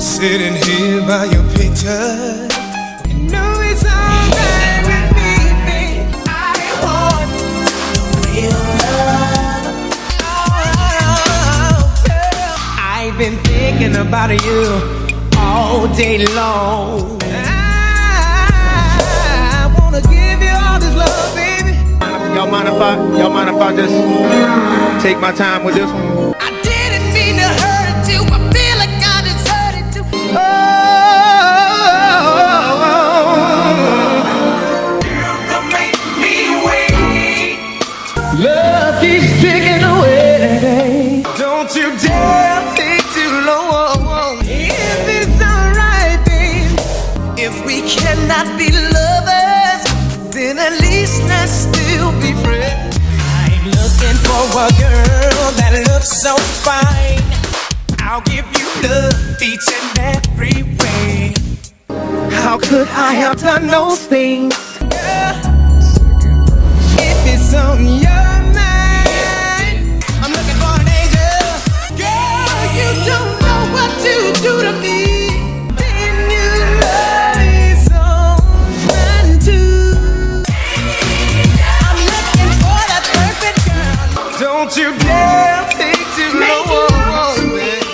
Sitting here by your picture. You know it's alright with me, babe. I want real love. Oh, girl. I've been thinking about you all day long. I wanna give you all this love, baby. Y'all mind if I just take my time with this one? I didn't mean to hurt you. I feel like I deserted to. You make me wait. Love keeps ticking away. Don't you dare think too long. If it's alright, babe. If we cannot be lovers, then at least let's still be friends. I'm looking for a girl that looks so fine. I'll give you love each and every way. How could I have done those things, girl? If it's on your mind, I'm looking for an angel. Girl, you don't know what you do to me. Then you love me so fun too. I'm looking for that perfect girl. Don't you dare think too long.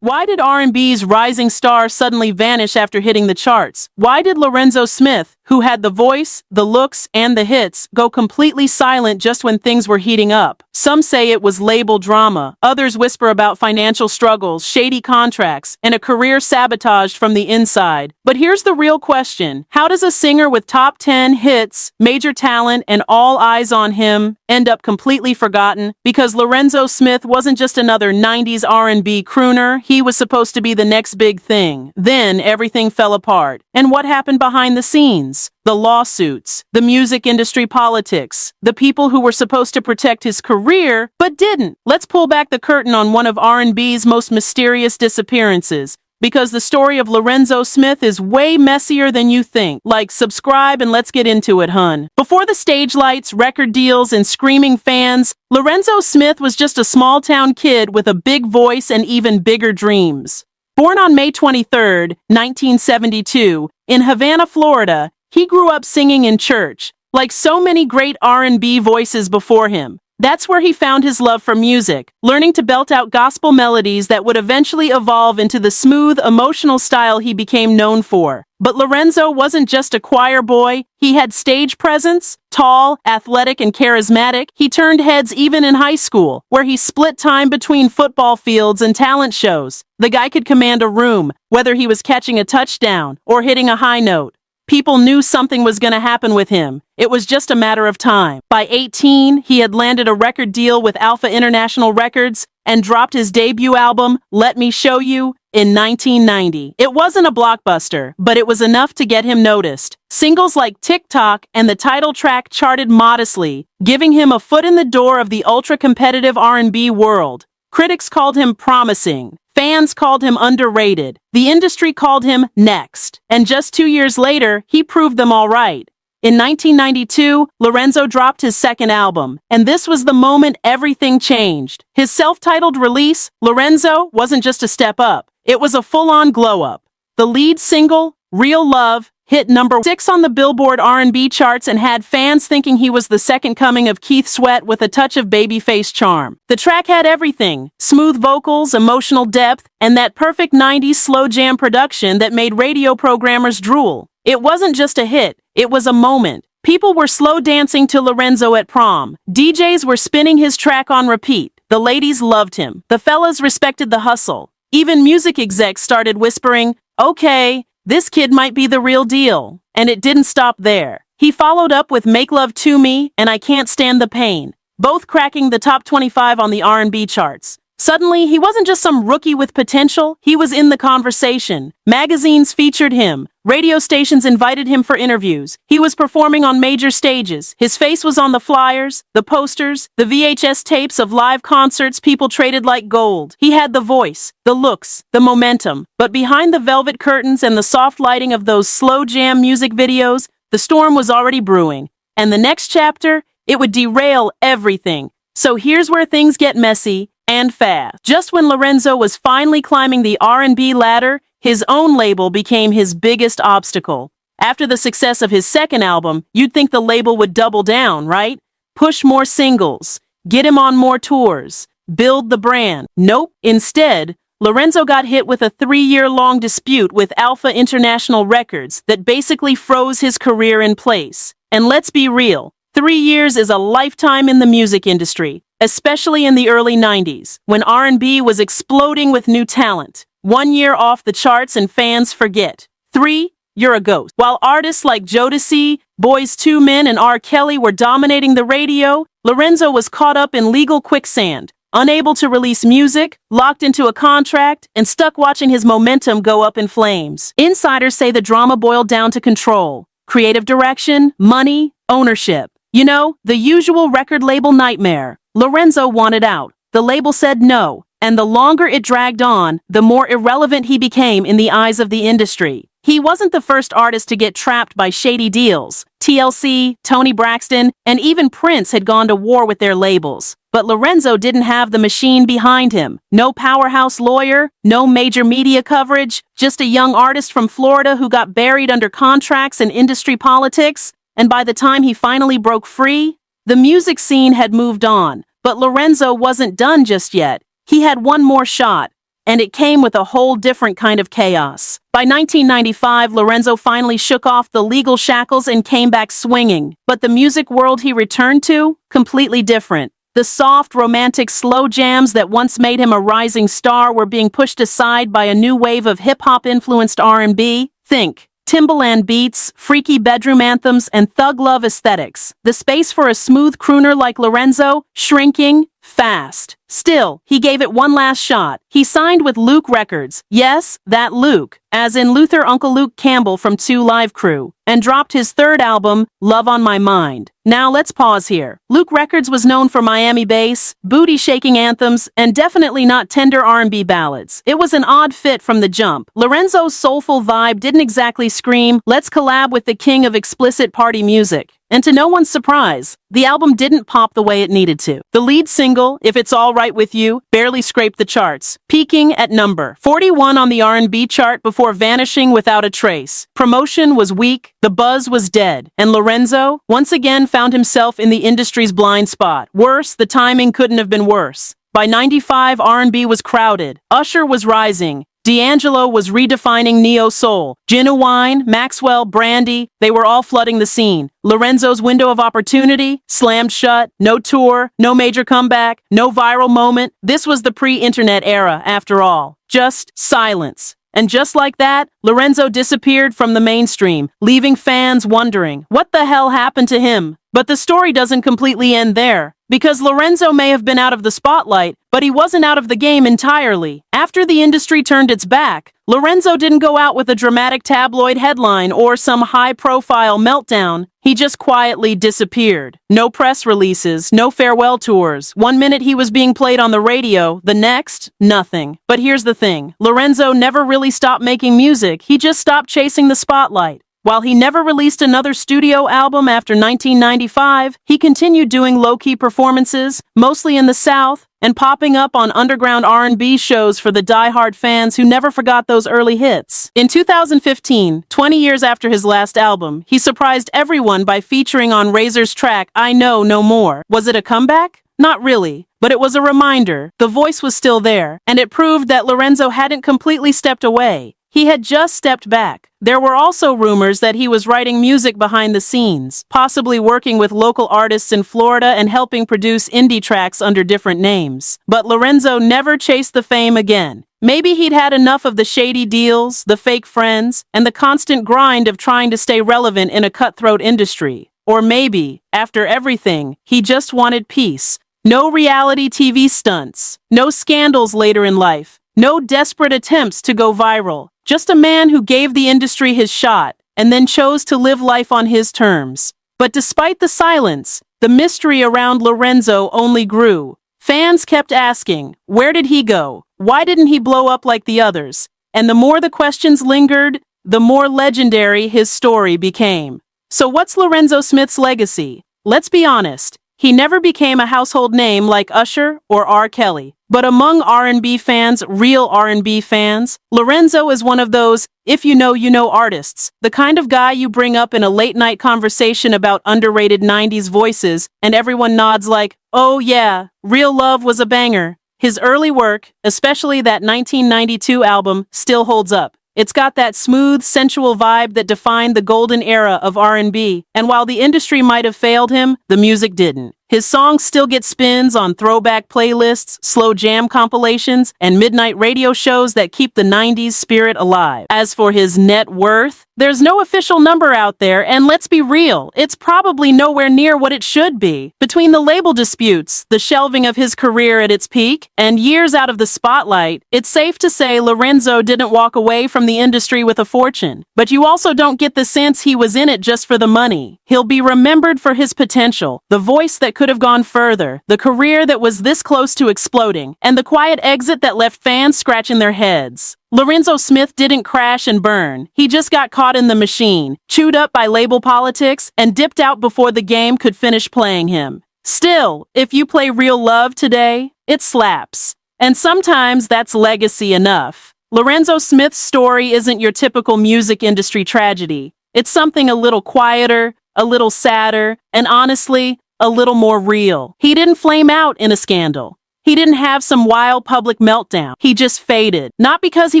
Why did R&B's rising star suddenly vanish after hitting the charts? Why did Lorenzo Smith, who had the voice, the looks, and the hits, go completely silent just when things were heating up? Some say it was label drama. Others whisper about financial struggles, shady contracts, and a career sabotaged from the inside. But here's the real question. How does a singer with top 10 hits, major talent, and all eyes on him end up completely forgotten? Because Lorenzo Smith wasn't just another 90s R&B crooner. He was supposed to be the next big thing. Then everything fell apart. And what happened behind the scenes? The lawsuits, the music industry politics, the people who were supposed to protect his career, but didn't. Let's pull back the curtain on one of R&B's most mysterious disappearances, because the story of Lorenzo Smith is way messier than you think. Like, subscribe, and let's get into it, hun. Before the stage lights, record deals, and screaming fans, Lorenzo Smith was just a small-town kid with a big voice and even bigger dreams. Born on May 23, 1972, in Havana, Florida, he grew up singing in church, like so many great R&B voices before him. That's where he found his love for music, learning to belt out gospel melodies that would eventually evolve into the smooth, emotional style he became known for. But Lorenzo wasn't just a choir boy. He had stage presence. Tall, athletic, and charismatic, he turned heads even in high school, where he split time between football fields and talent shows. The guy could command a room, whether he was catching a touchdown or hitting a high note. People knew something was going to happen with him. It was just a matter of time. By 18, he had landed a record deal with Alpha International Records and dropped his debut album, Let Me Show You, in 1990. It wasn't a blockbuster, but it was enough to get him noticed. Singles like TikTok and the title track charted modestly, giving him a foot in the door of the ultra-competitive R&B world. Critics called him promising. Fans called him underrated. The industry called him next. And just 2 years later, he proved them all right. In 1992, Lorenzo dropped his second album, and this was the moment everything changed. His self-titled release, Lorenzo, wasn't just a step up. It was a full-on glow-up. The lead single, Real Love, hit number 6 on the Billboard R&B charts and had fans thinking he was the second coming of Keith Sweat with a touch of babyface charm. The track had everything: smooth vocals, emotional depth, and that perfect 90s slow jam production that made radio programmers drool. It wasn't just a hit, it was a moment. People were slow dancing to Lorenzo at prom. DJs were spinning his track on repeat. The ladies loved him. The fellas respected the hustle. Even music execs started whispering, "Okay, this kid might be the real deal." And it didn't stop there. He followed up with Make Love to Me and I Can't Stand the Pain, both cracking the top 25 on the R&B charts. Suddenly, he wasn't just some rookie with potential, he was in the conversation. Magazines featured him. Radio stations invited him for interviews. He was performing on major stages. His face was on the flyers, the posters, the VHS tapes of live concerts people traded like gold. He had the voice, the looks, the momentum. But behind the velvet curtains and the soft lighting of those slow jam music videos, the storm was already brewing. And the next chapter, it would derail everything. So here's where things get messy and fast. Just when Lorenzo was finally climbing the R&B ladder, his own label became his biggest obstacle. After the success of his second album, you'd think the label would double down, right? Push more singles, get him on more tours, build the brand. Nope. Instead, Lorenzo got hit with a 3-year-long dispute with Alpha International Records that basically froze his career in place. And let's be real, 3 years is a lifetime in the music industry, especially in the early 90s, when R&B was exploding with new talent. 1 year off the charts and fans forget. 3, you're a ghost. While artists like Jodeci, Boyz II Men, and R. Kelly were dominating the radio, Lorenzo was caught up in legal quicksand, unable to release music, locked into a contract, and stuck watching his momentum go up in flames. Insiders say the drama boiled down to control, creative direction, money, ownership. You know, the usual record label nightmare. Lorenzo wanted out. The label said no, and the longer it dragged on, the more irrelevant he became in the eyes of the industry. He wasn't the first artist to get trapped by shady deals. TLC, Tony Braxton, and even Prince had gone to war with their labels. But Lorenzo didn't have the machine behind him. No powerhouse lawyer, no major media coverage, just a young artist from Florida who got buried under contracts and industry politics. And by the time he finally broke free, the music scene had moved on. But Lorenzo wasn't done just yet. He had one more shot, and it came with a whole different kind of chaos. By 1995, Lorenzo finally shook off the legal shackles and came back swinging. But the music world he returned to? Completely different. The soft, romantic slow jams that once made him a rising star were being pushed aside by a new wave of hip-hop-influenced R&B. Think Timbaland beats, freaky bedroom anthems, and thug love aesthetics. The space for a smooth crooner like Lorenzo, shrinking fast. Still, he gave it one last shot. He signed with Luke Records. Yes, that Luke, as in Luther Uncle Luke Campbell from 2 Live Crew, and dropped his third album, Love on My Mind. Now let's pause here. Luke Records was known for Miami bass, booty-shaking anthems, and definitely not tender R&B ballads. It was an odd fit from the jump. Lorenzo's soulful vibe didn't exactly scream, let's collab with the king of explicit party music. And to no one's surprise, the album didn't pop the way it needed to. The lead single, If It's All Right With You, barely scraped the charts, peaking at number 41 on the R&B chart before vanishing without a trace. Promotion was weak, the buzz was dead, and Lorenzo once again found himself in the industry's blind spot. Worse, the timing couldn't have been worse. By 95, R&B was crowded, Usher was rising, D'Angelo was redefining neo-soul. Genuine, Maxwell, Brandy, they were all flooding the scene. Lorenzo's window of opportunity slammed shut. No tour, no major comeback, no viral moment. This was the pre-internet era, after all. Just silence. And just like that, Lorenzo disappeared from the mainstream, leaving fans wondering, what the hell happened to him? But the story doesn't completely end there, because Lorenzo may have been out of the spotlight, but he wasn't out of the game entirely. After the industry turned its back, Lorenzo didn't go out with a dramatic tabloid headline or some high-profile meltdown. He just quietly disappeared. No press releases, no farewell tours. One minute he was being played on the radio, the next, nothing. But here's the thing, Lorenzo never really stopped making music, he just stopped chasing the spotlight. While he never released another studio album after 1995, he continued doing low-key performances, mostly in the South, and popping up on underground R&B shows for the die-hard fans who never forgot those early hits. In 2015, 20 years after his last album, he surprised everyone by featuring on Razor's track, I Know No More. Was it a comeback? Not really, but it was a reminder. The voice was still there, and it proved that Lorenzo hadn't completely stepped away. He had just stepped back. There were also rumors that he was writing music behind the scenes, possibly working with local artists in Florida and helping produce indie tracks under different names. But Lorenzo never chased the fame again. Maybe he'd had enough of the shady deals, the fake friends, and the constant grind of trying to stay relevant in a cutthroat industry. Or maybe, after everything, he just wanted peace. No reality TV stunts, no scandals later in life, no desperate attempts to go viral. Just a man who gave the industry his shot and then chose to live life on his terms. But despite the silence, the mystery around Lorenzo only grew. Fans kept asking, where did he go? Why didn't he blow up like the others? And the more the questions lingered, the more legendary his story became. So what's Lorenzo Smith's legacy? Let's be honest, He never became a household name like Usher or R. Kelly. But among R&B fans, real R&B fans, Lorenzo is one of those if you know artists, the kind of guy you bring up in a late-night conversation about underrated 90s voices, and everyone nods like, oh yeah, Real Love was a banger. His early work, especially that 1992 album, still holds up. It's got that smooth, sensual vibe that defined the golden era of R&B, and while the industry might have failed him, the music didn't. His songs still get spins on throwback playlists, slow jam compilations, and midnight radio shows that keep the 90s spirit alive. As for his net worth, there's no official number out there, and let's be real, it's probably nowhere near what it should be. Between the label disputes, the shelving of his career at its peak, and years out of the spotlight, it's safe to say Lorenzo didn't walk away from the industry with a fortune. But you also don't get the sense he was in it just for the money. He'll be remembered for his potential, the voice that could have gone further, the career that was this close to exploding, and the quiet exit that left fans scratching their heads. Lorenzo Smith didn't crash and burn. He just got caught in the machine, chewed up by label politics, and dipped out before the game could finish playing him. Still, if you play Real Love today, it slaps. And sometimes that's legacy enough. Lorenzo Smith's story isn't your typical music industry tragedy. It's something a little quieter, a little sadder, and honestly, a little more real. He didn't flame out in a scandal. He didn't have some wild public meltdown. He just faded. Not because he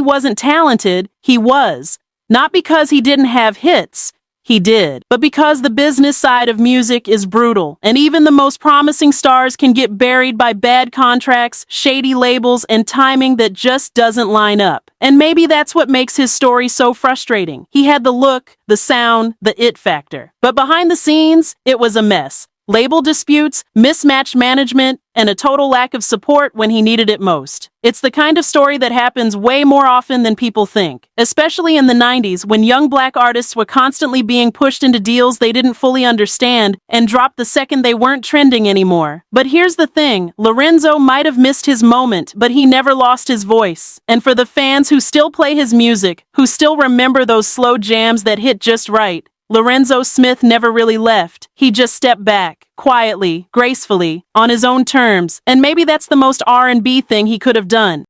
wasn't talented, he was. Not because he didn't have hits, he did. But because the business side of music is brutal, and even the most promising stars can get buried by bad contracts, shady labels, and timing that just doesn't line up. And maybe that's what makes his story so frustrating. He had the look, the sound, the it factor. But behind the scenes, it was a mess. Label disputes, mismatched management, and a total lack of support when he needed it most. It's the kind of story that happens way more often than people think, especially in the 90s when young black artists were constantly being pushed into deals they didn't fully understand and dropped the second they weren't trending anymore. But here's the thing, Lorenzo might have missed his moment, but he never lost his voice. And for the fans who still play his music, who still remember those slow jams that hit just right, Lorenzo Smith never really left. He just stepped back, quietly, gracefully, on his own terms, and maybe that's the most R&B thing he could have done.